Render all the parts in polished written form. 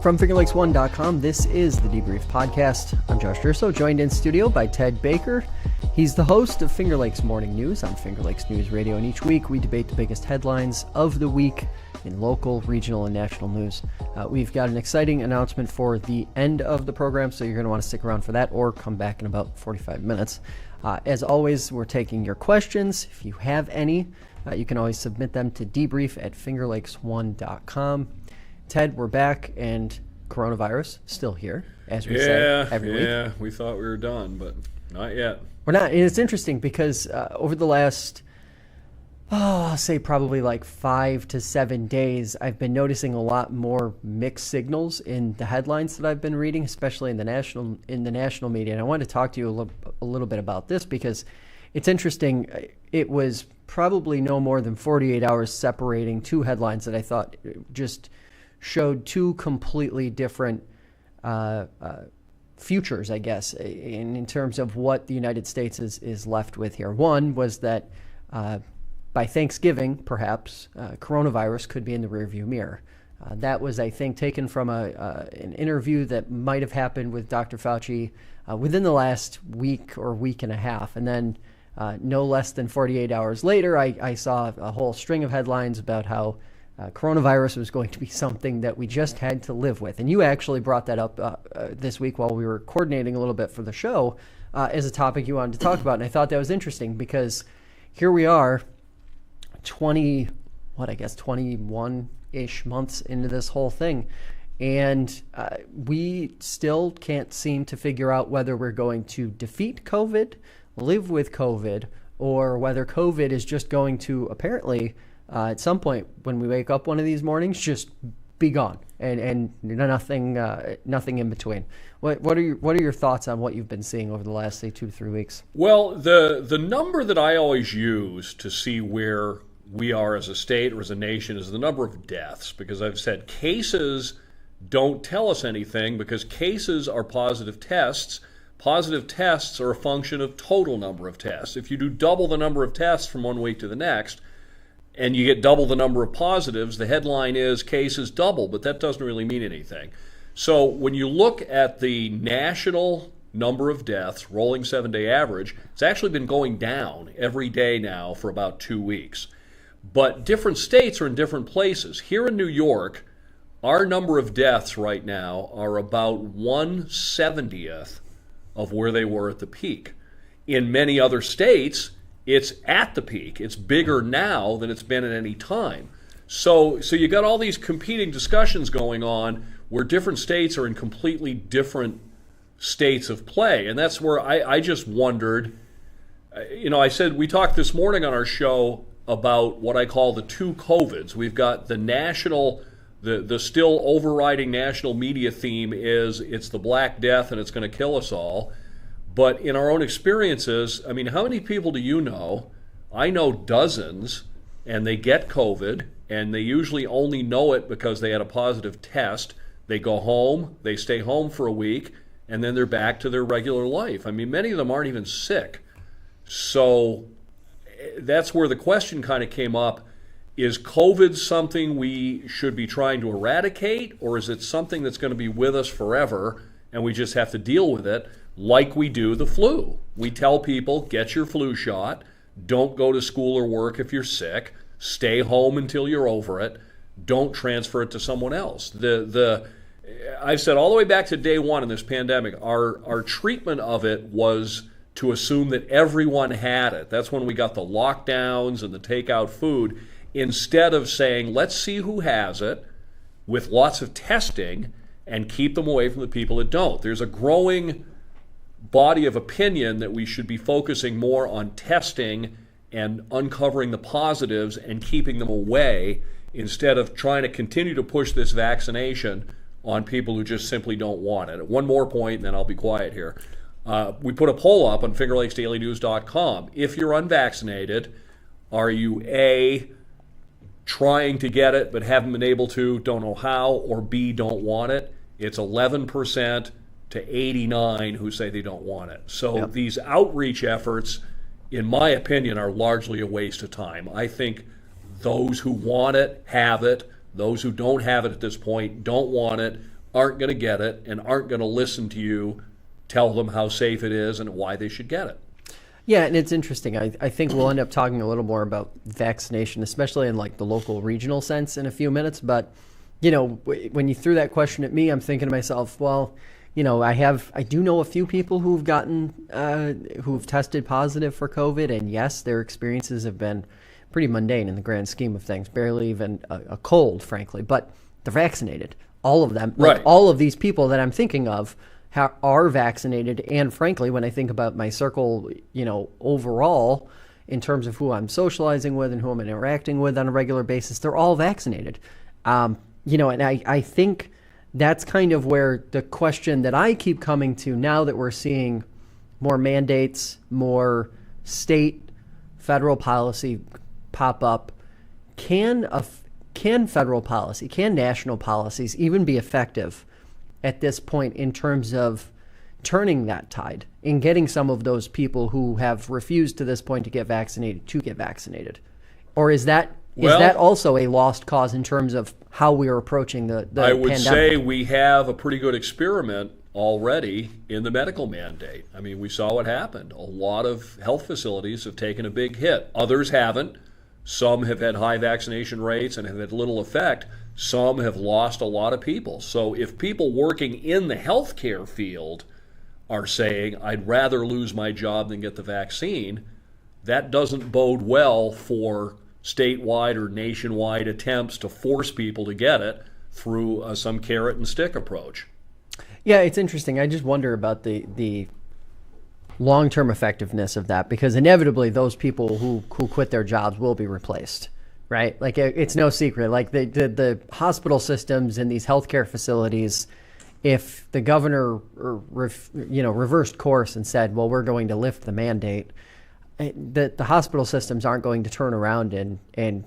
From FingerLakes1.com, this is the Debrief Podcast. I'm Josh Durso, joined in studio by Ted Baker. He's the host of Finger Lakes Morning News on Finger Lakes News Radio, and each week we debate the biggest headlines of the week in local, regional, and national news. We've got an exciting announcement for the end of the program, so you're going to want to stick around for that or come back in about 45 minutes. As always, we're taking your questions. If you have any, you can always submit them to debrief@fingerlakes1.com. Ted, we're back, and coronavirus still here, as we say every week. Yeah, we thought we were done, but not yet. We're not. And it's interesting because over the last, I'll say probably like 5 to 7 days, I've been noticing a lot more mixed signals in the headlines that I've been reading, especially in the national media. And I wanted to talk to you a little bit about this because it's interesting. It was probably no more than 48 hours separating two headlines that I thought just showed two completely different futures, I guess, in terms of what the United States is left with here. One was that by Thanksgiving, perhaps, coronavirus could be in the rearview mirror. That was, I think, taken from an interview that might have happened with Dr. Fauci within the last week or week and a half. And then no less than 48 hours later, I saw a whole string of headlines about how coronavirus was going to be something that we just had to live with. And you actually brought that up this week while we were coordinating a little bit for the show as a topic you wanted to talk about. And I thought that was interesting because here we are 21-ish months into this whole thing. And we still can't seem to figure out whether we're going to defeat COVID, live with COVID, or whether COVID is just going to apparently at some point when we wake up one of these mornings, just be gone, and nothing in between. What are your thoughts on what you've been seeing over the last, say, 2 to 3 weeks? Well, the number that I always use to see where we are as a state or as a nation is the number of deaths, because I've said cases don't tell us anything because cases are positive tests. Positive tests are a function of total number of tests. If you do double the number of tests from one week to the next, and you get double the number of positives, the headline is cases double, but that doesn't really mean anything. So when you look at the national number of deaths, rolling 7-day average, it's actually been going down every day now for about 2 weeks. But different states are in different places. Here in New York, our number of deaths right now are about 1/70th of where they were at the peak. In many other states, it's at the peak. It's bigger now than it's been at any time. So you got all these competing discussions going on where different states are in completely different states of play. And that's where I just wondered, I said we talked this morning on our show about what I call the two COVIDs. We've got the national, the still overriding national media theme is it's the Black Death and it's going to kill us all. But in our own experiences, I mean, how many people do you know? I know dozens, and they get COVID, and they usually only know it because they had a positive test. They go home, they stay home for a week, and then they're back to their regular life. I mean, many of them aren't even sick. So that's where the question kind of came up. Is COVID something we should be trying to eradicate, or is it something that's going to be with us forever, and we just have to deal with it? Like we do the flu. We tell people, get your flu shot, don't go to school or work if you're sick, stay home until you're over it, don't transfer it to someone else. I've said all the way back to day one in this pandemic, our treatment of it was to assume that everyone had it. That's when we got the lockdowns and the takeout food, instead of saying, let's see who has it with lots of testing and keep them away from the people that don't. There's a growing body of opinion that we should be focusing more on testing and uncovering the positives and keeping them away instead of trying to continue to push this vaccination on people who just simply don't want it. One more point, and then I'll be quiet here. We put a poll up on FingerLakesDailyNews.com. If you're unvaccinated, are you A, trying to get it but haven't been able to, don't know how, or B, don't want it? It's 11% to 89 who say they don't want it. So These outreach efforts, in my opinion, are largely a waste of time. I think those who want it have it. Those who don't have it at this point don't want it. aren't going to get it and aren't going to listen to you tell them how safe it is and why they should get it. Yeah, and it's interesting. I think we'll end up talking a little more about vaccination, especially in like the local regional sense in a few minutes. But, you know, when you threw that question at me, I'm thinking to myself, well, you know, I do know a few people who've tested positive for COVID, and yes, their experiences have been pretty mundane in the grand scheme of things, barely even a cold, frankly, but they're vaccinated. All of them, right. Like all of these people that I'm thinking of are vaccinated. And frankly, when I think about my circle, you know, overall, in terms of who I'm socializing with and who I'm interacting with on a regular basis, they're all vaccinated. You know, and I think that's kind of where the question that I keep coming to now that we're seeing more mandates, more state, federal policy pop up. Can federal policy, can national policies even be effective at this point in terms of turning that tide and getting some of those people who have refused to this point to get vaccinated? Or is that also a lost cause in terms of how we are approaching the I would pandemic? say we have a pretty good experiment already in the medical mandate. I mean, we saw what happened. A lot of health facilities have taken a big hit. Others haven't. Some have had high vaccination rates and have had little effect. Some have lost a lot of people. So if people working in the healthcare field are saying, I'd rather lose my job than get the vaccine, that doesn't bode well for statewide or nationwide attempts to force people to get it through some carrot and stick approach. Yeah, it's interesting. I just wonder about the long-term effectiveness of that, because inevitably those people who quit their jobs will be replaced. Right? Like, it's no secret. Like the hospital systems and these healthcare facilities, if the governor reversed course and said, well, we're going to lift the mandate, the hospital systems aren't going to turn around and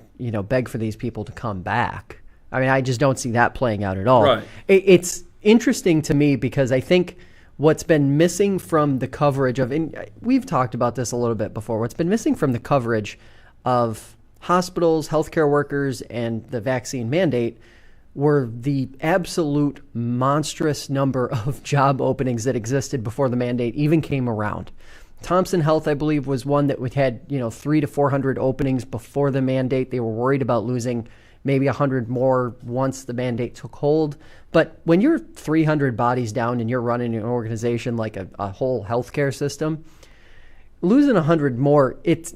beg for these people to come back. I mean, I just don't see that playing out at all. Right. It's interesting to me because I think what's been missing from the coverage of, and we've talked about this a little bit before, what's been missing from the coverage of hospitals, healthcare workers, and the vaccine mandate were the absolute monstrous number of job openings that existed before the mandate even came around. Thompson Health, I believe, was one that had 300 to 400 openings before the mandate. They were worried about losing maybe 100 more once the mandate took hold. But when you're 300 bodies down and you're running an organization like a whole healthcare system, losing 100 more, it's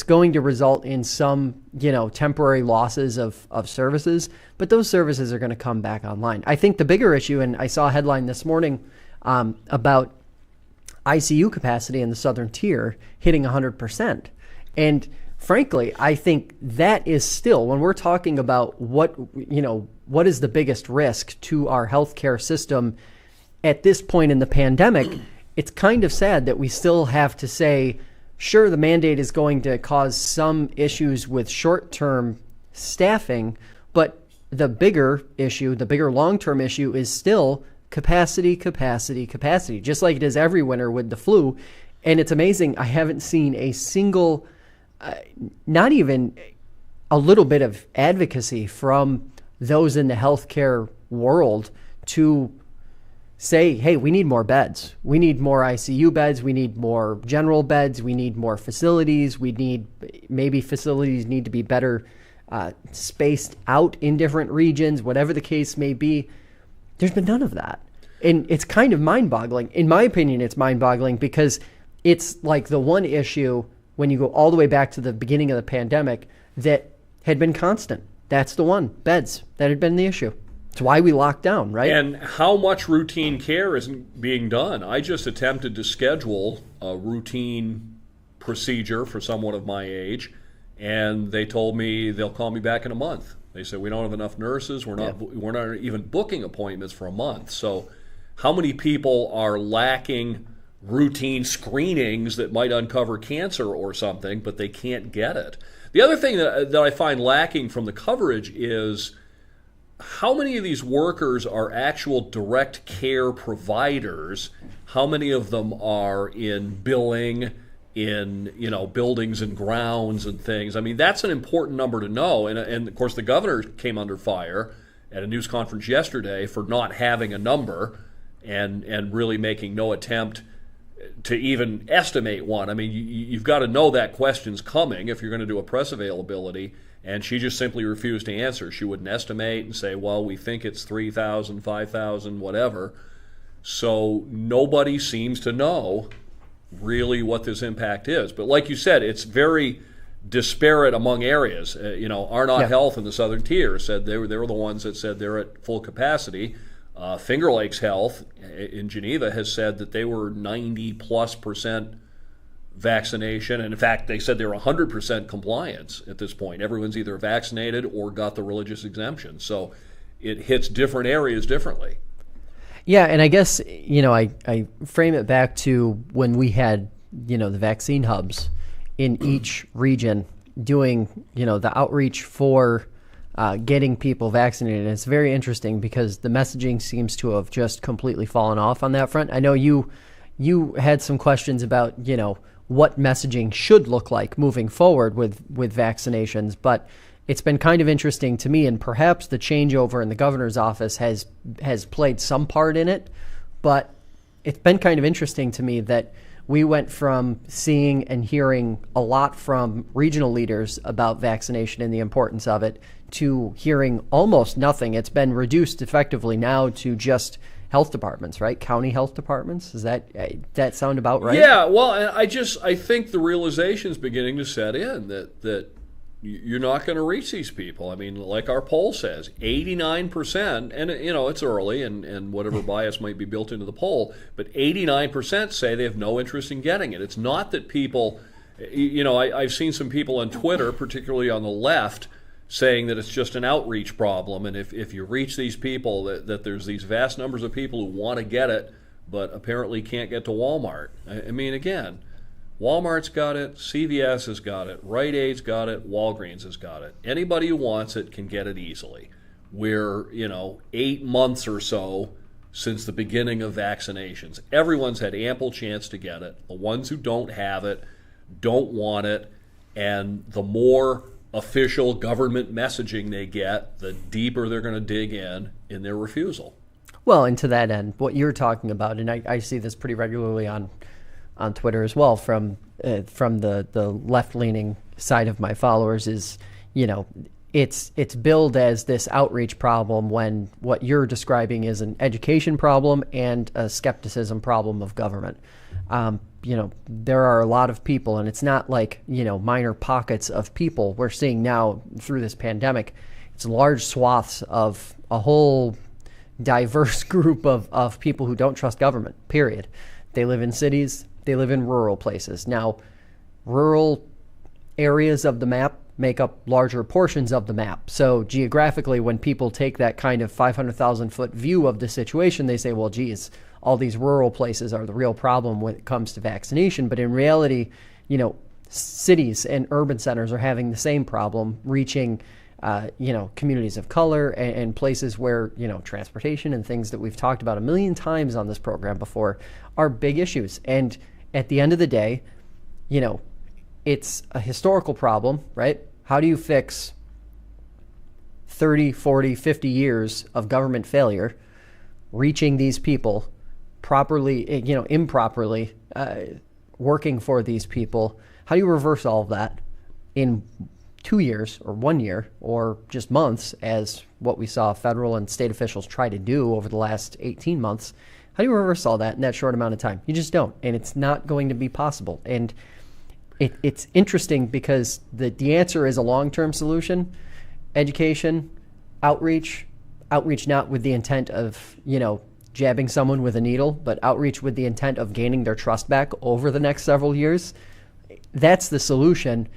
going to result in some, temporary losses of services, but those services are going to come back online. I think the bigger issue, and I saw a headline this morning about ICU capacity in the southern tier hitting 100%. And frankly, I think that is still, when we're talking about what is the biggest risk to our healthcare system at this point in the pandemic, it's kind of sad that we still have to say, sure, the mandate is going to cause some issues with short-term staffing, but the bigger long-term issue is still capacity, just like it is every winter with the flu. And it's amazing, I haven't seen a single, not even a little bit of advocacy from those in the healthcare world to say, hey, we need more beds. We need more ICU beds. We need more general beds. We need more facilities. Maybe facilities need to be better spaced out in different regions, whatever the case may be. There's been none of that. And it's kind of mind-boggling. In my opinion, it's mind-boggling because it's like the one issue when you go all the way back to the beginning of the pandemic that had been constant. That's the one, beds. That had been the issue. It's why we locked down, right? And how much routine care isn't being done? I just attempted to schedule a routine procedure for someone of my age, and they told me they'll call me back in a month. They said, we don't have enough nurses. We're not even booking appointments for a month. So how many people are lacking routine screenings that might uncover cancer or something, but they can't get it? The other thing that I find lacking from the coverage is how many of these workers are actual direct care providers? How many of them are in billing, in buildings and grounds and things? I mean, that's an important number to know. And of course, the governor came under fire at a news conference yesterday for not having a number and really making no attempt to even estimate one. I mean, you've got to know that question's coming if you're going to do a press availability, and she just simply refused to answer. She wouldn't estimate and say, well, we think it's 3,000, 5,000, whatever. So nobody seems to know really what this impact is. But like you said, it's very disparate among areas. Arnott Health in the Southern Tier said they were the ones that said they're at full capacity. Finger Lakes Health in Geneva has said that they were 90+% vaccination, and in fact they said they were 100% compliance at this point. Everyone's either vaccinated or got the religious exemption, so it hits different areas differently. Yeah, and I guess I frame it back to when we had the vaccine hubs in each region doing the outreach for getting people vaccinated. And it's very interesting because the messaging seems to have just completely fallen off on that front. I know you had some questions about what messaging should look like moving forward with vaccinations, but it's been kind of interesting to me, and perhaps the changeover in the governor's office has played some part in it, but it's been kind of interesting to me that we went from seeing and hearing a lot from regional leaders about vaccination and the importance of it to hearing almost nothing. It's been reduced effectively now to just health departments, right? County health departments. Does that sound about right? Yeah, well, I think the realization is beginning to set in that you're not going to reach these people. I mean, like our poll says, 89%, and it's early and whatever bias might be built into the poll, but 89% say they have no interest in getting it. It's not that people, I've seen some people on Twitter, particularly on the left, saying that it's just an outreach problem, and if you reach these people, that there's these vast numbers of people who want to get it, but apparently can't get to Walmart. I mean, again, Walmart's got it, CVS has got it, Rite Aid's got it, Walgreens has got it. Anybody who wants it can get it easily. We're, 8 months or so since the beginning of vaccinations. Everyone's had ample chance to get it. The ones who don't have it don't want it, and the more official government messaging they get, the deeper they're going to dig in their refusal. Well, and to that end, what you're talking about, and I see this pretty regularly on Twitter as well from the left-leaning side of my followers, is it's billed as this outreach problem when what you're describing is an education problem and a skepticism problem of government. There are a lot of people, and it's not like minor pockets of people we're seeing now through this pandemic. It's large swaths of a whole diverse group of people who don't trust government, period. They live in cities. They live in rural places. Now, rural areas of the map make up larger portions of the map. So geographically, when people take that kind of 500,000-foot view of the situation, they say, well, geez, all these rural places are the real problem when it comes to vaccination. But in reality, cities and urban centers are having the same problem, reaching communities of color and places where, transportation and things that we've talked about a million times on this program before are big issues. And at the end of the day, it's a historical problem, right? How do you fix 30, 40, 50 years of government failure, reaching these people properly, improperly, working for these people? How do you reverse all of that in 2 years or 1 year or just months, as what we saw federal and state officials try to do over the last 18 months? How do you reverse all that in that short amount of time? You just don't, and it's not going to be possible. And it's interesting because the answer is a long-term solution: education, outreach not with the intent of, jabbing someone with a needle, but outreach with the intent of gaining their trust back over the next several years. That's the solution.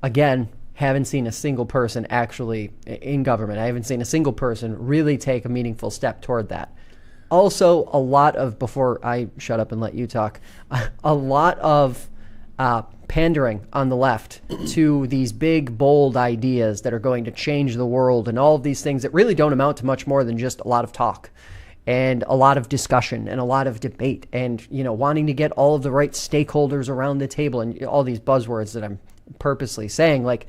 Again, haven't seen a single person actually in government. I haven't seen a single person really take a meaningful step toward that. Also, a lot of, before I shut up and let you talk, a lot of pandering on the left to these big, bold ideas that are going to change the world and all of these things that really don't amount to much more than just a lot of talk and a lot of discussion and a lot of debate and, wanting to get all of the right stakeholders around the table and all these buzzwords that I'm purposely saying. Like,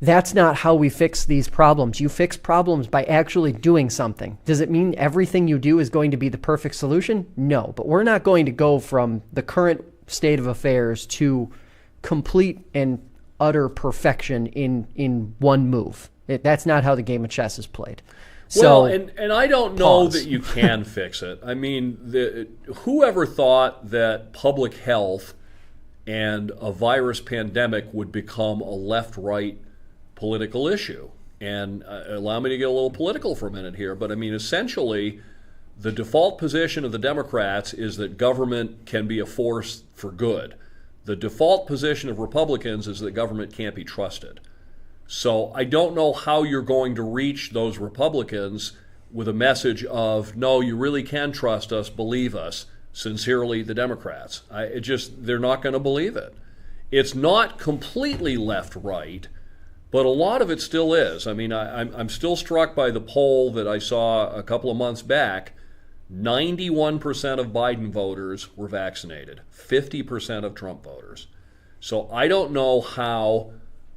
that's not how we fix these problems. You fix problems by actually doing something. Does it mean everything you do is going to be the perfect solution? No, but we're not going to go from the current state of affairs to complete and utter perfection in one move. That's not how the game of chess is played. Well, and I don't know that you can fix it. I mean, whoever thought that public health and a virus pandemic would become a left-right political issue? And allow me to get a little political for a minute here, but I mean, essentially, the default position of the Democrats is that government can be a force for good. The default position of Republicans is that government can't be trusted. So I don't know how you're going to reach those Republicans with a message of, no, you really can trust us, believe us, sincerely the Democrats. They're not going to believe it. It's not completely left-right, but a lot of it still is. I mean, I'm still struck by the poll that I saw a couple of months back. 91% of Biden voters were vaccinated, 50% of Trump voters. So I don't know how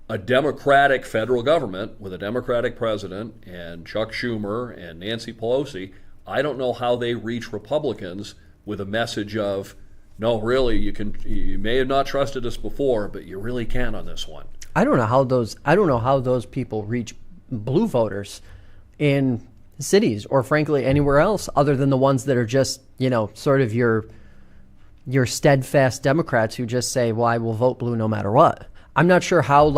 a Democratic federal government with a Democratic president and Chuck Schumer and Nancy Pelosi, I don't know how they reach Republicans with a message of, no, really, you may have not trusted us before, but you really can on this one. I don't know how those people reach blue voters in cities or frankly anywhere else other than the ones that are just, sort of your steadfast Democrats who just say, well, I will vote blue no matter what. I'm not sure how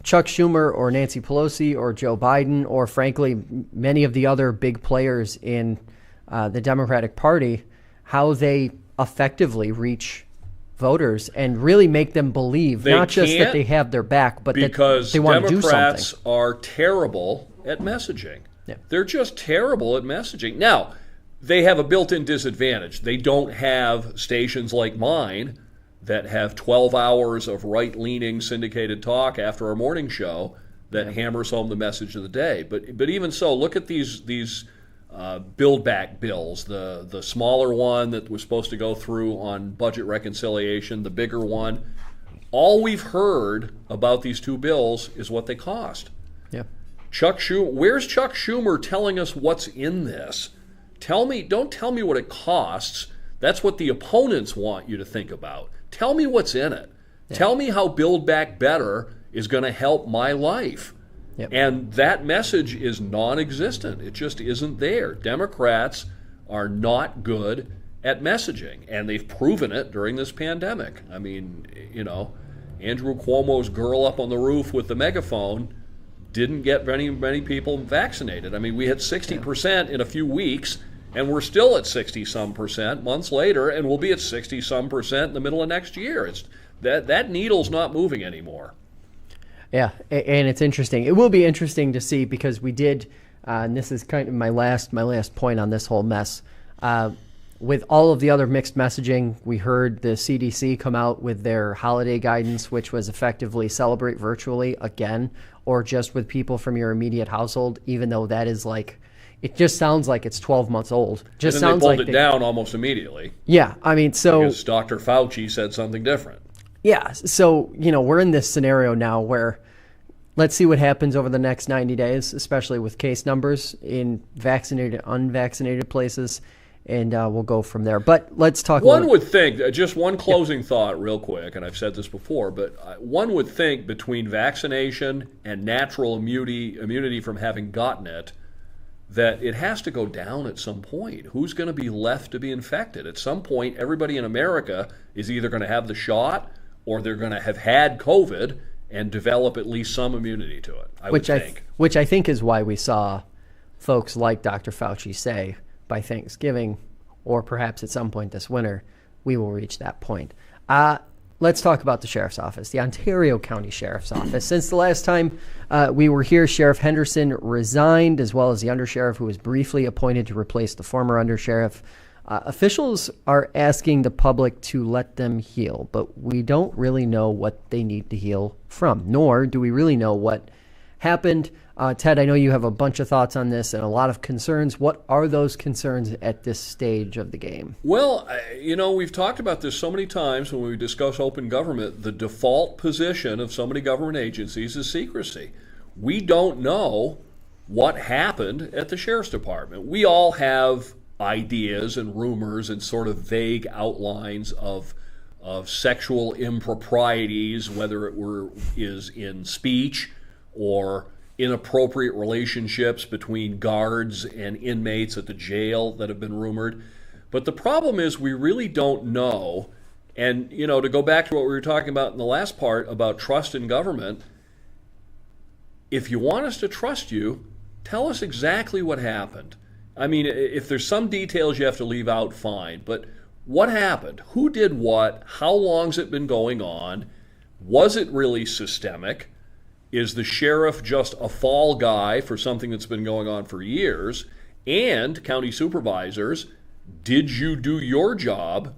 Chuck Schumer or Nancy Pelosi or Joe Biden or frankly many of the other big players in the Democratic Party, how they effectively reach voters and really make them believe not just that they have their back, but that they want to do something. Because Democrats are terrible at messaging. Yeah. They're just terrible at messaging. Now, they have a built-in disadvantage. They don't have stations like mine that have 12 hours of right-leaning syndicated talk after our morning show that hammers home the message of the day. But even so, look at these Build Back bills, the smaller one that was supposed to go through on budget reconciliation, the bigger one. All we've heard about these two bills is what they cost. Yeah. Where's Chuck Schumer telling us what's in this? Don't tell me what it costs. That's what the opponents want you to think about. Tell me what's in it. Yeah. Tell me how Build Back Better is going to help my life. Yep. And that message is non-existent. It just isn't there. Democrats are not good at messaging, and they've proven it during this pandemic. I mean, Andrew Cuomo's girl up on the roof with the megaphone didn't get many people vaccinated. I mean, we hit 60% in a few weeks, and we're still at 60-some% months later, and we'll be at 60-some% in the middle of next year. It's that needle's not moving anymore. Yeah, and it's interesting. It will be interesting to see because we did, and this is kind of my last point on this whole mess. With all of the other mixed messaging, we heard the CDC come out with their holiday guidance, which was effectively celebrate virtually again, or just with people from your immediate household, even though that is it just sounds like it's 12 months old. Just and then sounds they pulled it down almost immediately. Yeah, I mean, because Dr. Fauci said something different. Yeah, so, we're in this scenario now where let's see what happens over the next 90 days, especially with case numbers in vaccinated, unvaccinated places, and we'll go from there. But let's talk One would think, just one closing thought real quick, and I've said this before, but one would think between vaccination and natural immunity from having gotten it, that it has to go down at some point. Who's going to be left to be infected? At some point, everybody in America is either going to have the shot or they're going to have had COVID and develop at least some immunity to it, I would think. Which I think is why we saw folks like Dr. Fauci say by Thanksgiving, or perhaps at some point this winter, we will reach that point. Let's talk about the Sheriff's Office, the Ontario County Sheriff's Office. Since the last time we were here, Sheriff Henderson resigned, as well as the undersheriff who was briefly appointed to replace the former undersheriff. Officials are asking the public to let them heal, but we don't really know what they need to heal from, nor do we really know what happened. Ted, I know you have a bunch of thoughts on this and a lot of concerns. What are those concerns at this stage of the game? Well, we've talked about this so many times when we discuss open government. The default position of so many government agencies is secrecy. We don't know what happened at the Sheriff's Department. We all have ideas and rumors and sort of vague outlines of sexual improprieties, whether it is in speech or inappropriate relationships between guards and inmates at the jail that have been rumored. But the problem is we really don't know. And, to go back to what we were talking about in the last part about trust in government, if you want us to trust you, tell us exactly what happened. I mean, if there's some details you have to leave out, fine. But what happened? Who did what? How long's it been going on? Was it really systemic? Is the sheriff just a fall guy for something that's been going on for years? And county supervisors, did you do your job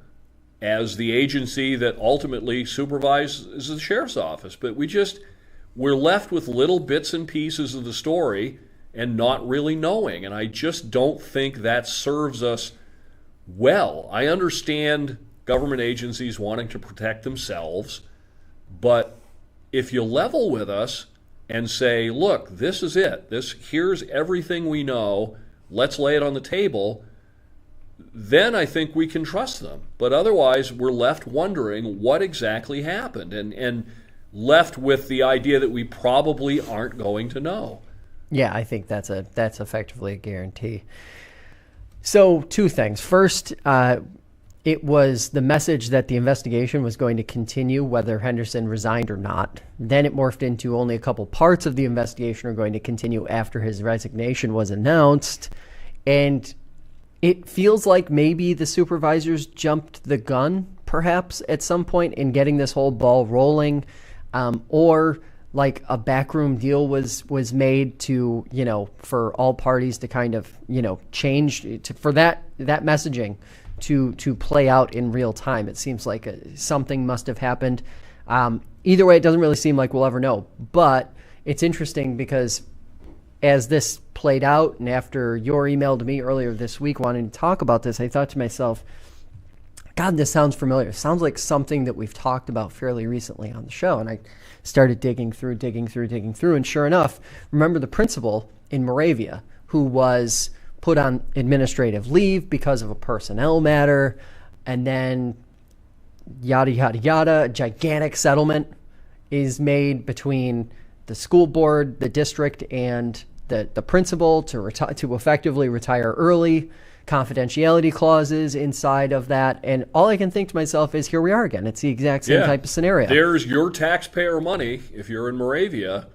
as the agency that ultimately supervises the sheriff's office? But we're left with little bits and pieces of the story and not really knowing. And I just don't think that serves us well. I understand government agencies wanting to protect themselves, but if you level with us and say, look, this is it. Here's everything we know. Let's lay it on the table. Then I think we can trust them. But otherwise, we're left wondering what exactly happened and left with the idea that we probably aren't going to know. Yeah, I think that's effectively a guarantee. So two things. First, it was the message that the investigation was going to continue whether Henderson resigned or not. Then it morphed into only a couple parts of the investigation are going to continue after his resignation was announced. And it feels like maybe the supervisors jumped the gun, perhaps, at some point in getting this whole ball rolling, or like a backroom deal was made to, for all parties to kind of, change for that messaging to play out in real time. It seems like something must have happened. Either way, it doesn't really seem like we'll ever know. But it's interesting because as this played out and after your email to me earlier this week wanting to talk about this, I thought to myself, God, this sounds familiar. It sounds like something that we've talked about fairly recently on the show. And I started digging through. And sure enough, remember the principal in Moravia who was put on administrative leave because of a personnel matter, and then yada, yada, yada, a gigantic settlement is made between the school board, the district, and the principal to effectively retire early, confidentiality clauses inside of that. And all I can think to myself is, here we are again. It's the exact same type of scenario. There's your taxpayer money. If you're in Moravia,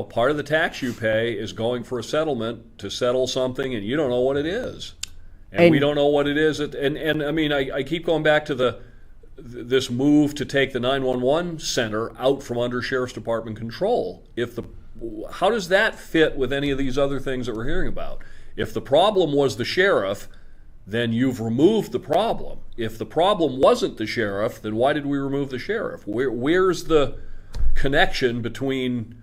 part of the tax you pay is going for a settlement to settle something, and you don't know what it is. And we don't know what it is. And I mean, I keep going back to this move to take the 911 center out from under Sheriff's Department control. How does that fit with any of these other things that we're hearing about? If the problem was the sheriff, then you've removed the problem. If the problem wasn't the sheriff, then why did we remove the sheriff? Where's the connection between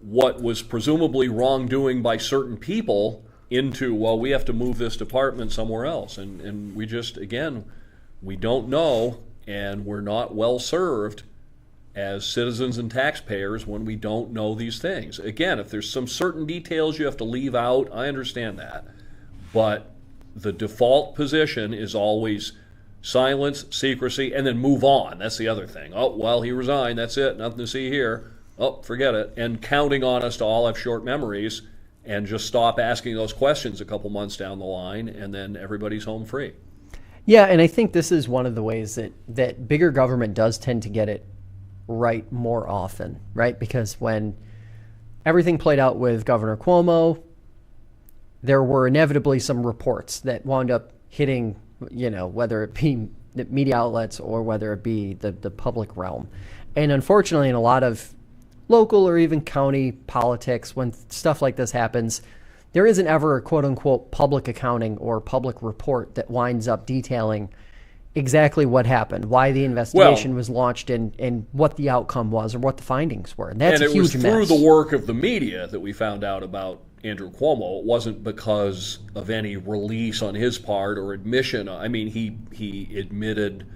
what was presumably wrongdoing by certain people into, well, we have to move this department somewhere else? And we just, again, we don't know, and we're not well served as citizens and taxpayers when we don't know these things. Again, if there's some certain details you have to leave out, I understand that. But the default position is always silence, secrecy, and then move on. That's the other thing. Oh, well, he resigned. That's it. Nothing to see here. Oh, forget it. And counting on us to all have short memories and just stop asking those questions a couple months down the line, and then everybody's home free. Yeah, and I think this is one of the ways that bigger government does tend to get it right more often, right? Because when everything played out with Governor Cuomo, there were inevitably some reports that wound up hitting, whether it be the media outlets or whether it be the public realm. And unfortunately, in a lot of local or even county politics, when stuff like this happens, there isn't ever a quote-unquote public accounting or public report that winds up detailing exactly what happened, why the investigation was launched, and what the outcome was or what the findings were. And that's a huge mess. And it was through the work of the media that we found out about Andrew Cuomo. It wasn't because of any release on his part or admission. I mean, he admitted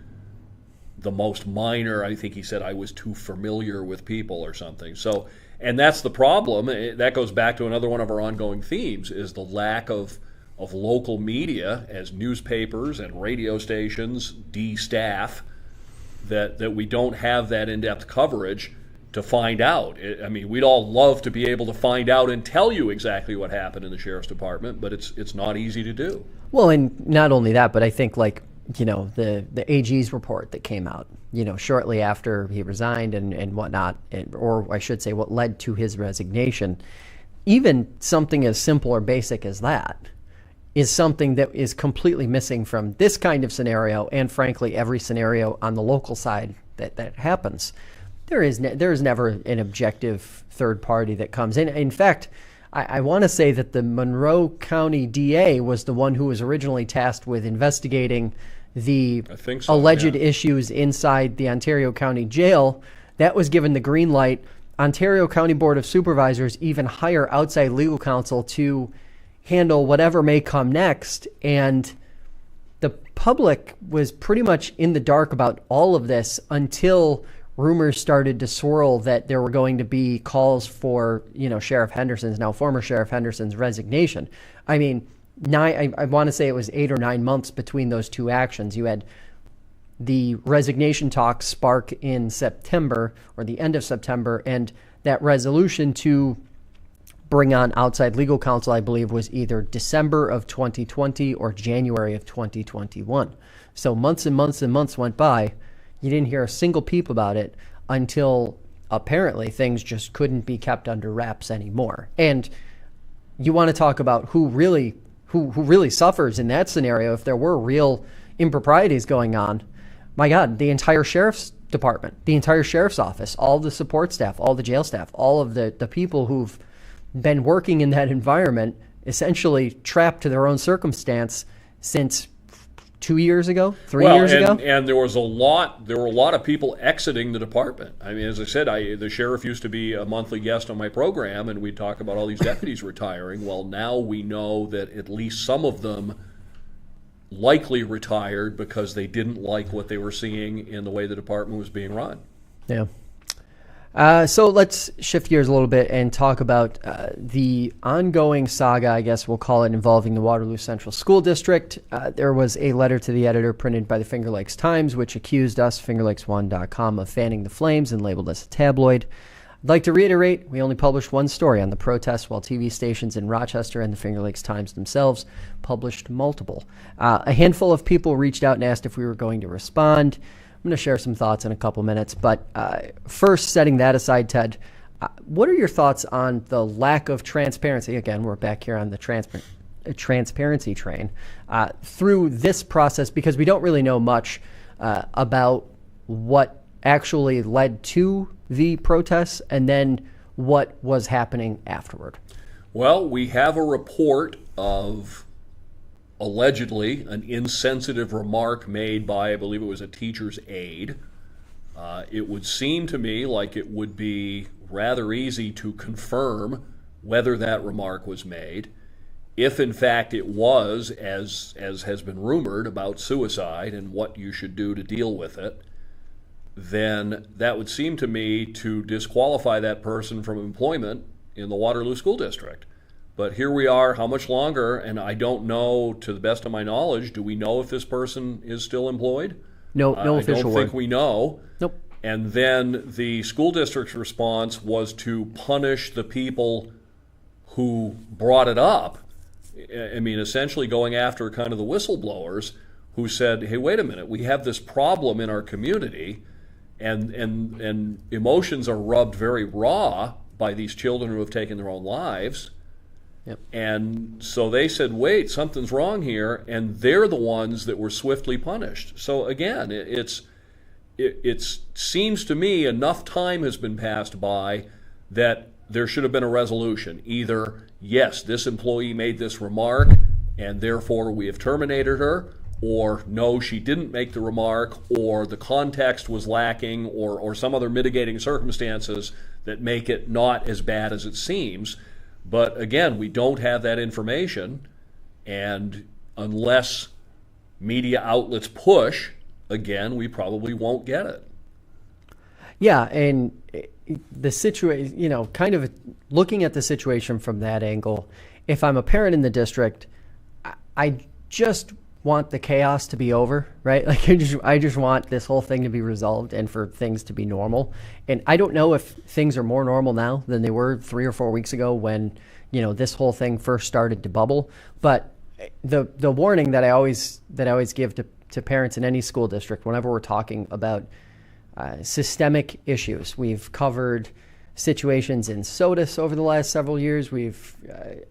the most minor. I think he said, I was too familiar with people or something. So, and that's the problem. That goes back to another one of our ongoing themes, is the lack of local media as newspapers and radio stations de-staff, that we don't have that in-depth coverage to find out. I mean, we'd all love to be able to find out and tell you exactly what happened in the Sheriff's Department, but it's not easy to do. Well, and not only that, but I think, like, the AG's report that came out, shortly after he resigned and whatnot, or I should say what led to his resignation, even something as simple or basic as that is something that is completely missing from this kind of scenario, and frankly, every scenario on the local side that happens. There is never an objective third party that comes in. In fact, I want to say that the Monroe County DA was the one who was originally tasked with investigating the alleged issues inside the Ontario County Jail. That was given the green light. Ontario County Board of Supervisors even hire outside legal counsel to handle whatever may come next, and the public was pretty much in the dark about all of this until rumors started to swirl that there were going to be calls for, Sheriff Henderson's, now former Sheriff Henderson's, resignation. I mean, I want to say it was 8 or 9 months between those two actions. You had the resignation talks spark in September, or the end of September, and that resolution to bring on outside legal counsel, I believe, was either December of 2020 or January of 2021. So months and months and months went by. You didn't hear a single peep about it until apparently things just couldn't be kept under wraps anymore. And you want to talk about who really suffers in that scenario. If there were real improprieties going on, my God, the entire sheriff's department, the entire sheriff's office, all the support staff, all the jail staff, all of the people who've been working in that environment, essentially trapped to their own circumstance since 2 years ago, 3 years ago. And there were a lot of people exiting the department. I mean, as I said, the sheriff used to be a monthly guest on my program, and we'd talk about all these deputies retiring. Well, now we know that at least some of them likely retired because they didn't like what they were seeing in the way the department was being run. Yeah. So let's shift gears a little bit and talk about the ongoing saga, I guess we'll call it, involving the Waterloo Central School District. There was a letter to the editor printed by the Finger Lakes Times, which accused us, fingerlakes1.com, of fanning the flames and labeled us a tabloid. I'd like to reiterate, we only published one story on the protests, while TV stations in Rochester and the Finger Lakes Times themselves published multiple. A handful of people reached out and asked if we were going to respond. I'm going to share some thoughts in a couple minutes, but first, setting that aside, Ted, what are your thoughts on the lack of transparency? Again, we're back here on the transparency train through this process, because we don't really know much about what actually led to the protests and then what was happening afterward. Well, we have a report of allegedly an insensitive remark made by, I believe it was a teacher's aide. It would seem to me like it would be rather easy to confirm whether that remark was made. If in fact it was, as has been rumored, about suicide and what you should do to deal with it, then that would seem to me to disqualify that person from employment in the Waterloo School District. But here we are, how much longer? And I don't know, to the best of my knowledge, do we know if this person is still employed? No official word. I don't think we know. Nope. And then the school district's response was to punish the people who brought it up. I mean, essentially going after kind of the whistleblowers who said, hey, wait a minute, we have this problem in our community, and emotions are rubbed very raw by these children who have taken their own lives. Yep. And so they said, wait, something's wrong here, and they're the ones that were swiftly punished. So again, it seems to me enough time has been passed by that there should have been a resolution. Either, yes, this employee made this remark, and therefore we have terminated her, or no, she didn't make the remark, or the context was lacking, or some other mitigating circumstances that make it not as bad as it seems. But again, we don't have that information, and unless media outlets push, again, we probably won't get it. Yeah, and the situation, kind of looking at the situation from that angle, if I'm a parent in the district, I just want the chaos to be over, right? Like I just want this whole thing to be resolved and for things to be normal. And I don't know if things are more normal now than they were 3 or 4 weeks ago when, this whole thing first started to bubble. But the warning that I always give to parents in any school district whenever we're talking about systemic issues. We've covered situations in SOTUS over the last several years. We've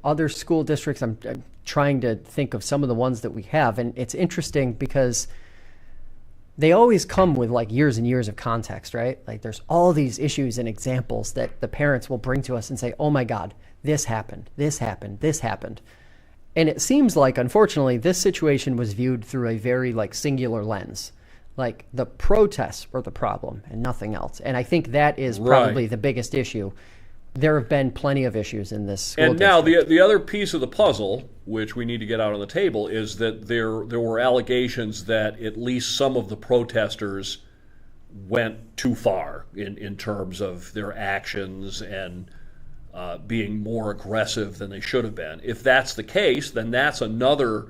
other school districts. I'm trying to think of some of the ones that we have, and it's interesting because they always come with like years and years of context, right? Like there's all these issues and examples that the parents will bring to us and say, "Oh my God, this happened, this happened, this happened." And it seems like, unfortunately, this situation was viewed through a very singular lens. Like the protests were the problem and nothing else. And I think that is probably the biggest issue. There have been plenty of issues in this school district. And now the other piece of the puzzle, which we need to get out on the table, is that there were allegations that at least some of the protesters went too far in terms of their actions and being more aggressive than they should have been. If that's the case, then that's another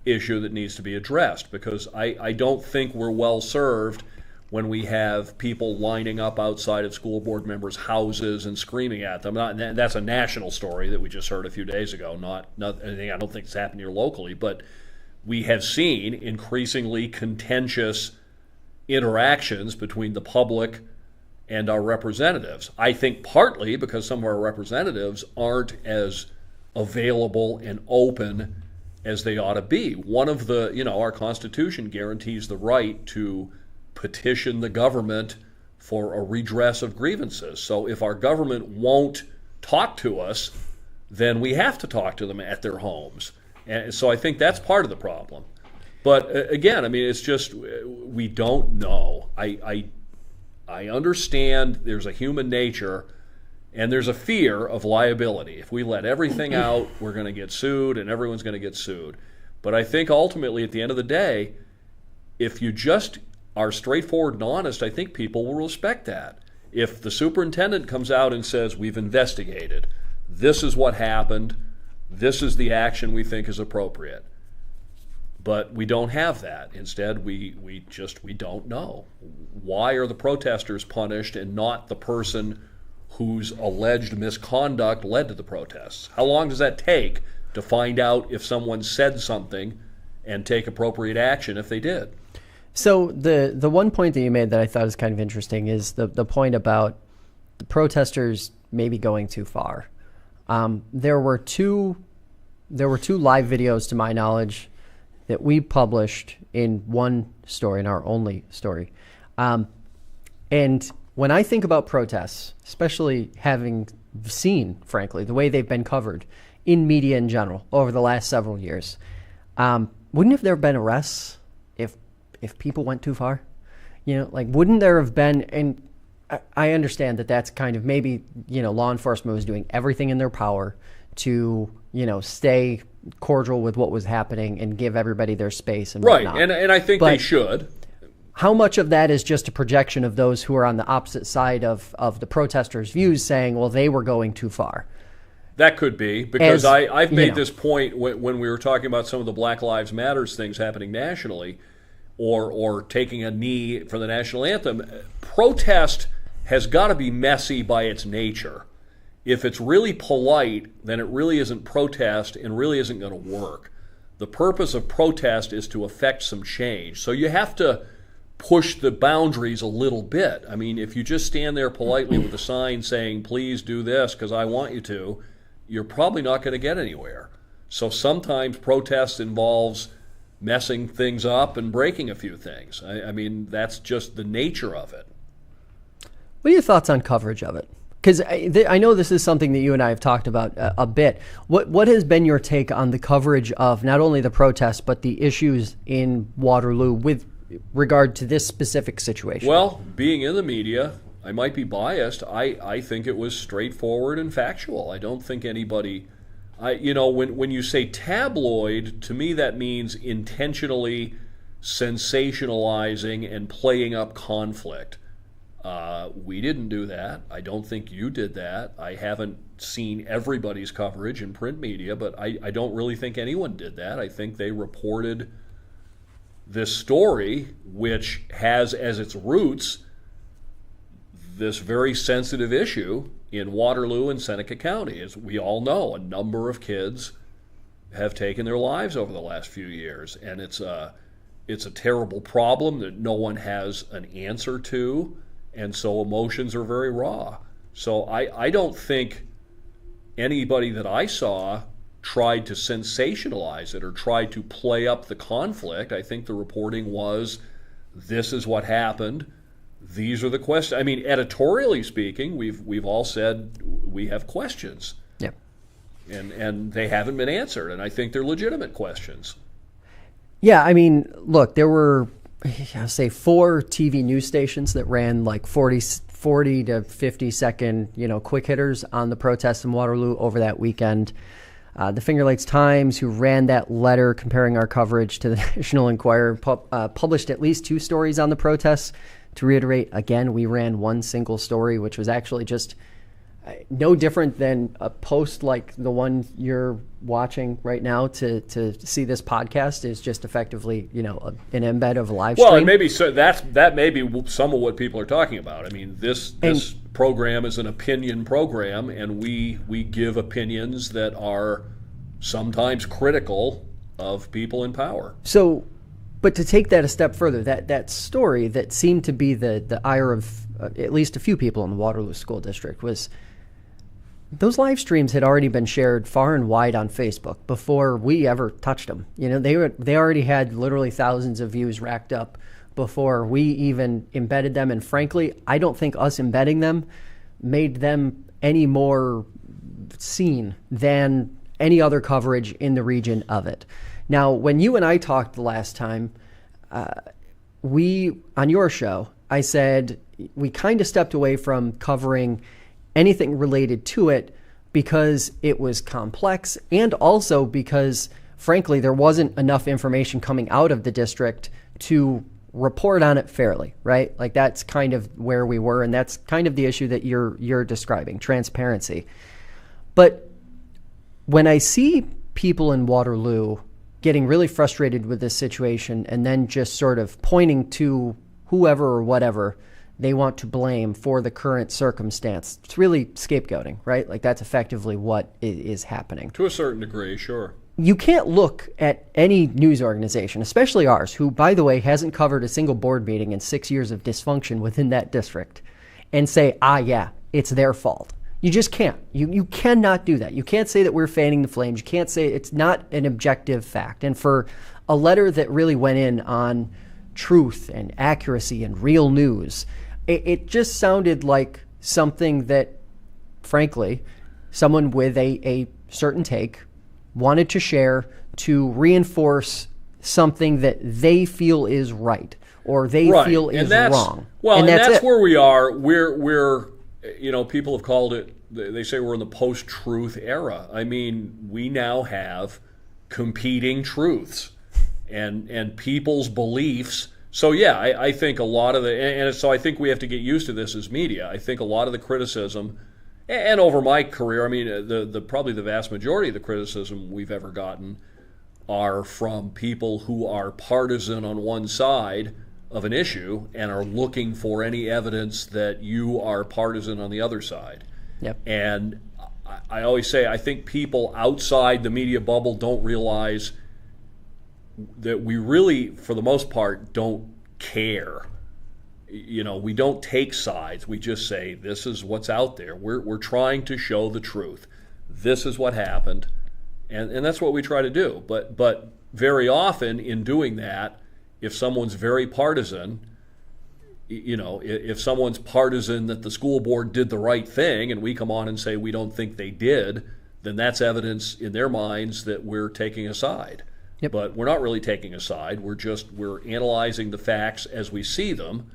issue that needs to be addressed, because I don't think we're well served when we have people lining up outside of school board members' houses and screaming at them. That's a national story that we just heard a few days ago, not anything I don't think has happened here locally, but we have seen increasingly contentious interactions between the public and our representatives. I think partly because some of our representatives aren't as available and open as they ought to be. One of our Constitution guarantees the right to petition the government for a redress of grievances. So if our government won't talk to us, then we have to talk to them at their homes. And so I think that's part of the problem. But again, it's just we don't know. I understand there's a human nature and there's a fear of liability. If we let everything out, we're going to get sued and everyone's going to get sued. But I think ultimately at the end of the day, if you just are straightforward and honest, I think people will respect that. If the superintendent comes out and says, "We've investigated, this is what happened, this is the action we think is appropriate." But we don't have that. Instead, we don't know. Why are the protesters punished and not the person whose alleged misconduct led to the protests? How long does that take to find out if someone said something and take appropriate action if they did? So the one point that you made that I thought is kind of interesting is the point about the protesters maybe going too far. There were two live videos, to my knowledge, that we published in one story, in our only story. And when I think about protests, especially having seen, frankly, the way they've been covered in media in general over the last several years, wouldn't have there been arrests if people went too far? Wouldn't there have been? And I understand that that's kind of maybe, law enforcement was doing everything in their power to, stay cordial with what was happening and give everybody their space and whatnot. Right, and I think they should. How much of that is just a projection of those who are on the opposite side of the protesters' views saying, well, they were going too far? That could be, because I've made this point when we were talking about some of the Black Lives Matters things happening nationally, or taking a knee for the national anthem. Protest has got to be messy by its nature. If it's really polite, then it really isn't protest and really isn't going to work. The purpose of protest is to affect some change. So you have to push the boundaries a little bit. If you just stand there politely with a sign saying, "Please do this because I want you to," you're probably not going to get anywhere. So sometimes protest involves messing things up and breaking a few things. That's just the nature of it. What are your thoughts on coverage of it? Because I know this is something that you and I have talked about a bit. What has been your take on the coverage of not only the protests, but the issues in Waterloo with regard to this specific situation? Well, being in the media, I might be biased. I think it was straightforward and factual. I don't think anybody... when you say tabloid, to me that means intentionally sensationalizing and playing up conflict. We didn't do that. I don't think you did that. I haven't seen everybody's coverage in print media, but I don't really think anyone did that. I think they reported this story, which has as its roots this very sensitive issue in Waterloo and Seneca County. As we all know, a number of kids have taken their lives over the last few years, and it's a terrible problem that no one has an answer to. And so emotions are very raw. So I don't think anybody that I saw tried to sensationalize it or tried to play up the conflict. I think the reporting was, this is what happened. These are the questions. I mean, editorially speaking, we've all said we have questions. Yep. And they haven't been answered. And I think they're legitimate questions. Yeah, I mean, look, there were... say 4 TV news stations that ran like 40 to 50 second, quick hitters on the protests in Waterloo over that weekend. The Finger Lakes Times, who ran that letter comparing our coverage to the National Enquirer, published at least 2 stories on the protests. To reiterate, again, we ran one single story, which was actually just no different than a post like the one you're watching right now to see this podcast is just effectively, an embed of a live stream. Well, and maybe so that may be some of what people are talking about. I mean, this program is an opinion program, and we give opinions that are sometimes critical of people in power. So, but to take that a step further, that story that seemed to be the ire of at least a few people in the Waterloo School District was those live streams had already been shared far and wide on Facebook before we ever touched them. They already had literally thousands of views racked up before we even embedded them. And frankly, I don't think us embedding them made them any more seen than any other coverage in the region of it. Now, when you and I talked the last time, on your show, I said we kind of stepped away from covering anything related to it because it was complex, and also because, frankly, there wasn't enough information coming out of the district to report on it fairly, right? Like, that's kind of where we were, and that's kind of the issue that you're describing, transparency. But when I see people in Waterloo getting really frustrated with this situation and then just sort of pointing to whoever or whatever they want to blame for the current circumstance, it's really scapegoating, right? Like, that's effectively what is happening. To a certain degree, sure. You can't look at any news organization, especially ours, who, by the way, hasn't covered a single board meeting in 6 years of dysfunction within that district, and say, yeah, it's their fault. You just can't. You cannot do that. You can't say that we're fanning the flames. You can't say it's not an objective fact. And for a letter that really went in on truth and accuracy and real news, it just sounded like something that, frankly, someone with a certain take wanted to share to reinforce something that they feel is right or they feel is wrong. Well, and that's where we are. We're people have called it, they say we're in the post-truth era. I mean, we now have competing truths and people's beliefs. So, yeah, I think a lot of so I think we have to get used to this as media. I think a lot of the criticism, and over my career, I mean, probably the vast majority of the criticism we've ever gotten are from people who are partisan on one side of an issue and are looking for any evidence that you are partisan on the other side. Yep. And I always say, I think people outside the media bubble don't realize that we really, for the most part, don't care. We don't take sides. We just say, this is what's out there. We're trying to show the truth. This is what happened. And that's what we try to do. But very often in doing that, if someone's very partisan, if someone's partisan that the school board did the right thing and we come on and say we don't think they did, then that's evidence in their minds that we're taking a side. Yep. But we're not really taking a side. We're analyzing the facts as we see them.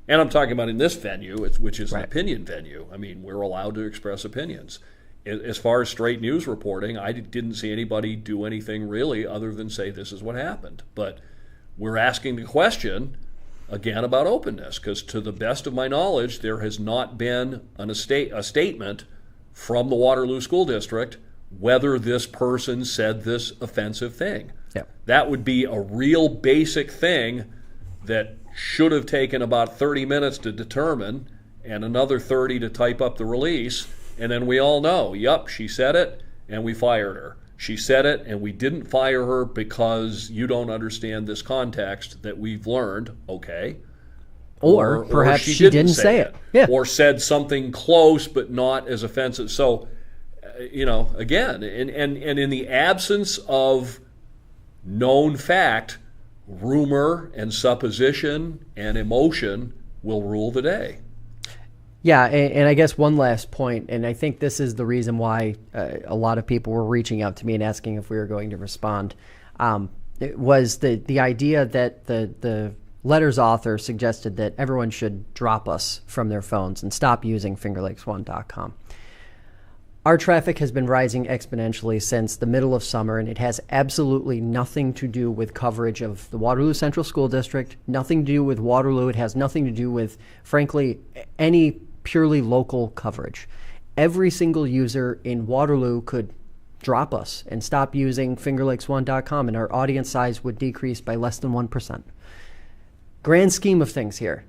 And I'm talking about in this venue, which is an opinion venue. I mean, we're allowed to express opinions. As far as straight news reporting, I didn't see anybody do anything really other than say this is what happened. But we're asking the question, again, about openness, because to the best of my knowledge, there has not been a statement from the Waterloo School District whether this person said this offensive thing. Yep. That would be a real basic thing that should have taken about 30 minutes to determine and another 30 to type up the release, and then we all know, yep, she said it, and we fired her. She said it, and we didn't fire her because you don't understand this context that we've learned, okay? Or perhaps she didn't say it. Yeah. Or said something close but not as offensive. So, again, and in the absence of known fact, rumor and supposition and emotion will rule the day. Yeah, and I guess one last point, and I think this is the reason why a lot of people were reaching out to me and asking if we were going to respond, it was the idea that the letter's author suggested that everyone should drop us from their phones and stop using fingerlakes1.com. Our traffic has been rising exponentially since the middle of summer, and it has absolutely nothing to do with coverage of the Waterloo Central School District, nothing to do with Waterloo. It has nothing to do with, frankly, any purely local coverage. Every single user in Waterloo could drop us and stop using fingerlakes1.com, and our audience size would decrease by less than 1%. Grand scheme of things here,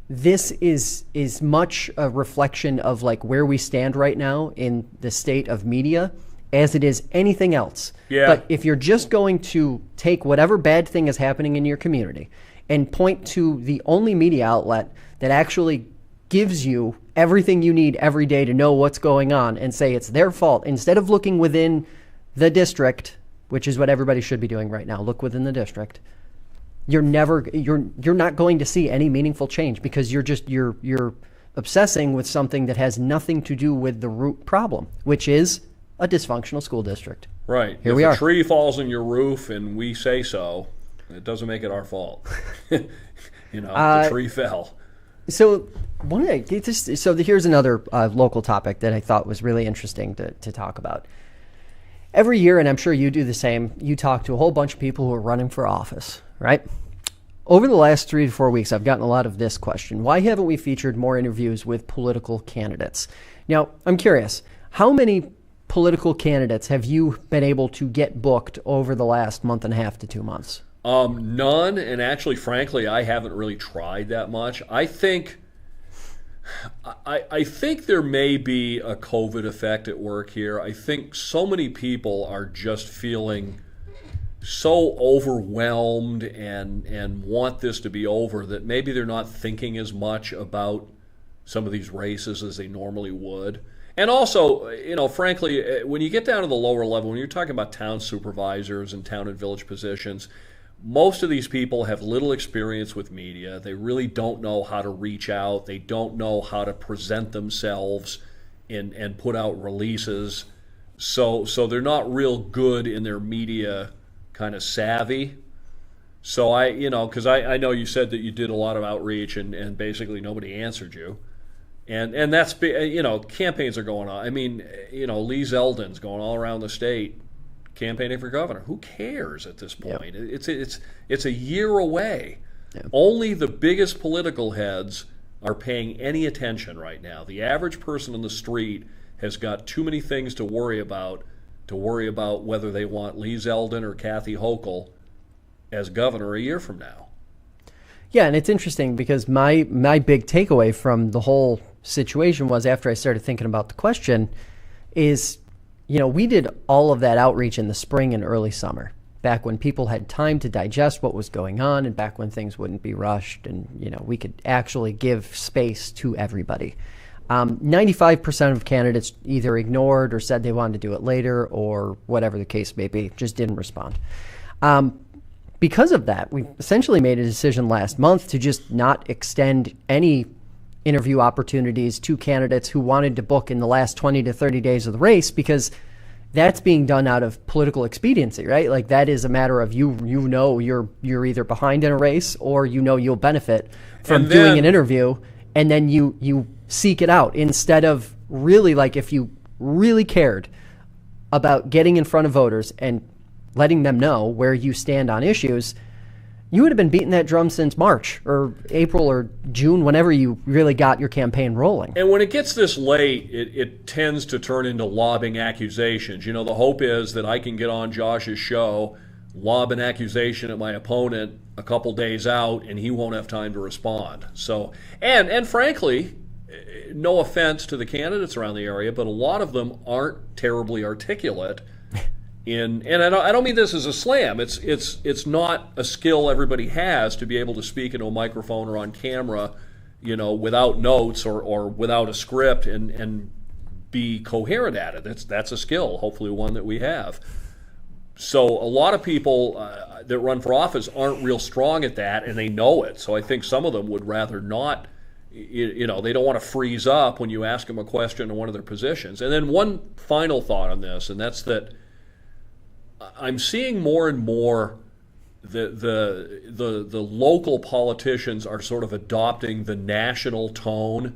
this is much a reflection of like where we stand right now in the state of media as it is anything else. Yeah. But if you're just going to take whatever bad thing is happening in your community and point to the only media outlet that actually gives you everything you need every day to know what's going on and say it's their fault, instead of looking within the district, which is what everybody should be doing right now, look within the district, you're not going to see any meaningful change, because you're obsessing with something that has nothing to do with the root problem, which is a dysfunctional school district. Right. Here we are. If a tree falls on your roof and we say so, it doesn't make it our fault. The tree fell. So here's another local topic that I thought was really interesting to talk about. Every year, and I'm sure you do the same, you talk to a whole bunch of people who are running for office, right? Over the last 3 to 4 weeks, I've gotten a lot of this question. Why haven't we featured more interviews with political candidates? Now, I'm curious, how many political candidates have you been able to get booked over the last month and a half to 2 months? None, and actually, frankly, I haven't really tried that much. I think there may be a COVID effect at work here. I think so many people are just feeling so overwhelmed and want this to be over that maybe they're not thinking as much about some of these races as they normally would. And also, frankly, when you get down to the lower level, when you're talking about town supervisors and town and village positions, most of these people have little experience with media. They really don't know how to reach out. They don't know how to present themselves and put out releases. So they're not real good in their media kind of savvy. So because I know you said that you did a lot of outreach and basically nobody answered you. And that's, campaigns are going on. I mean, Lee Zeldin's going all around the state campaigning for governor. Who cares at this point? Yep. It's a year away. Yep. Only the biggest political heads are paying any attention right now. The average person on the street has got too many things to worry about whether they want Lee Zeldin or Kathy Hochul as governor a year from now. Yeah, and it's interesting because my big takeaway from the whole situation was, after I started thinking about the question, is we did all of that outreach in the spring and early summer, back when people had time to digest what was going on and back when things wouldn't be rushed and, we could actually give space to everybody. 95% of candidates either ignored or said they wanted to do it later or whatever the case may be, just didn't respond. because of that, we essentially made a decision last month to just not extend any interview opportunities to candidates who wanted to book in the last 20 to 30 days of the race, because that's being done out of political expediency, right? Like, that is a matter of you're either behind in a race, or you'll benefit from doing an interview, and then you seek it out instead of really, like, if you really cared about getting in front of voters and letting them know where you stand on issues, you would have been beating that drum since March or April or June, whenever you really got your campaign rolling. And when it gets this late, it tends to turn into lobbing accusations. You know, the hope is that I can get on Josh's show, lob an accusation at my opponent a couple days out, and he won't have time to respond. So, and frankly, no offense to the candidates around the area, but a lot of them aren't terribly articulate. And I don't mean this as a slam. It's not a skill everybody has to be able to speak into a microphone or on camera, you know, without notes or without a script and be coherent at it. That's a skill, hopefully one that we have. So a lot of people that run for office aren't real strong at that, and they know it. So I think some of them would rather not. You know, they don't want to freeze up when you ask them a question in one of their positions. And then one final thought on this, and that's that I'm seeing more and more the local politicians are sort of adopting the national tone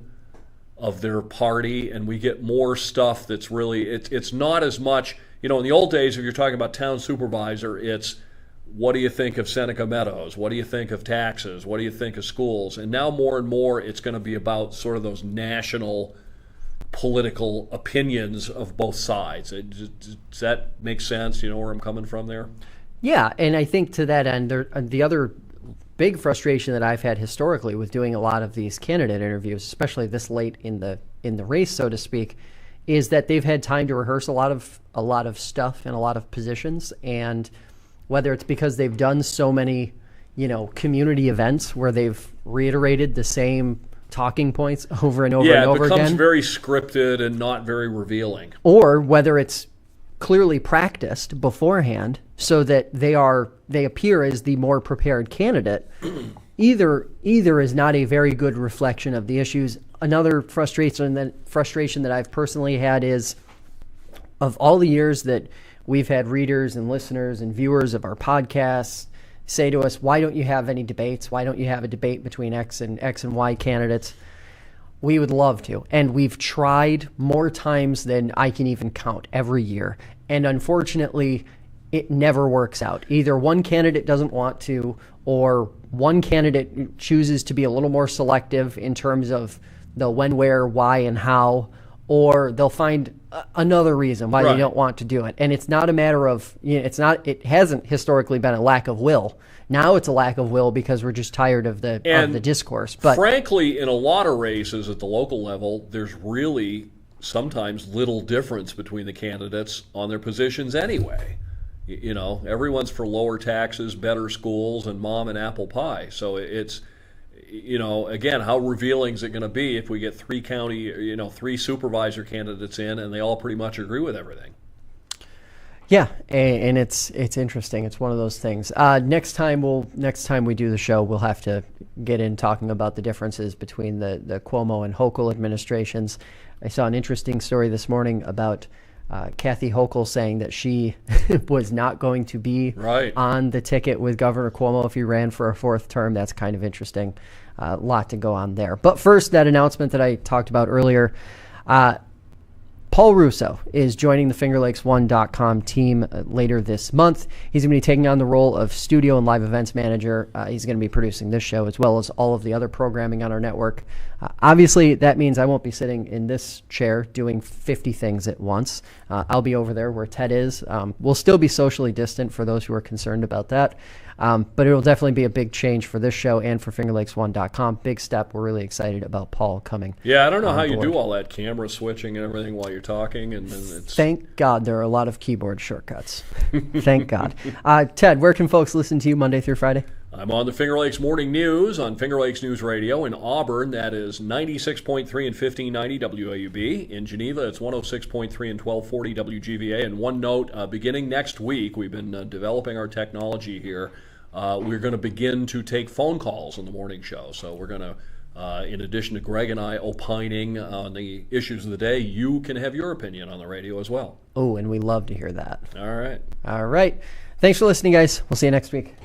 of their party, and we get more stuff that's really it's not as much, you know, in the old days, if you're talking about town supervisor, it's what do you think of Seneca Meadows? What do you think of taxes? What do you think of schools? And now more and more it's going to be about sort of those national political opinions of both sides. Does that make sense? You know where I'm coming from there? Yeah, and I think to that end, the other big frustration that I've had historically with doing a lot of these candidate interviews, especially this late in the race, so to speak, is that they've had time to rehearse a lot of stuff and a lot of positions, and whether it's because they've done so many, you know, community events where they've reiterated the same talking points over and over and over again. Yeah, it becomes very scripted and not very revealing. Or whether it's clearly practiced beforehand so that they appear as the more prepared candidate. Either is not a very good reflection of the issues. Another frustration that I've personally had is, of all the years that we've had readers and listeners and viewers of our podcasts say to us, why don't you have any debates? Why don't you have a debate between X and Y candidates? We would love to. And we've tried more times than I can even count every year. And unfortunately, it never works out. Either one candidate doesn't want to, or one candidate chooses to be a little more selective in terms of the when, where, why, and how, or they'll find another reason why they don't want to do it. And it's not a matter of, you know, it hasn't historically been a lack of will. Now it's a lack of will because we're just tired of the discourse. But frankly, in a lot of races at the local level, there's really sometimes little difference between the candidates on their positions anyway. You know, everyone's for lower taxes, better schools, and mom and apple pie. So it's, you know, again, how revealing is it going to be if we get three supervisor candidates in and they all pretty much agree with everything? Yeah, and it's interesting. It's one of those things. Next time we do the show, we'll have to get in talking about the differences between the Cuomo and Hochul administrations. I saw an interesting story this morning about Kathy Hochul saying that she was not going to be on the ticket with Governor Cuomo if he ran for a fourth term. That's kind of interesting. A lot to go on there. But first, that announcement that I talked about earlier. Paul Russo is joining the FingerLakes1.com team later this month. He's going to be taking on the role of studio and live events manager. He's going to be producing this show as well as all of the other programming on our network. Obviously, that means I won't be sitting in this chair doing 50 things at once. I'll be over there where Ted is. We'll still be socially distant for those who are concerned about that. But it'll definitely be a big change for this show and for FingerLakes1.com. Big step. We're really excited about Paul coming. Yeah, I don't know how you do all that camera switching and everything while you're talking. And it's... Thank God there are a lot of keyboard shortcuts. Thank God. Ted, where can folks listen to you Monday through Friday? I'm on the Finger Lakes Morning News on Finger Lakes News Radio. In Auburn, that is 96.3 and 1590 WAUB. In Geneva, it's 106.3 and 1240 WGVA. And one note, beginning next week, we've been developing our technology here. we're going to begin to take phone calls on the morning show. So we're going to, in addition to Greg and I opining on the issues of the day, you can have your opinion on the radio as well. Oh, and we love to hear that. All right. All right. Thanks for listening, guys. We'll see you next week.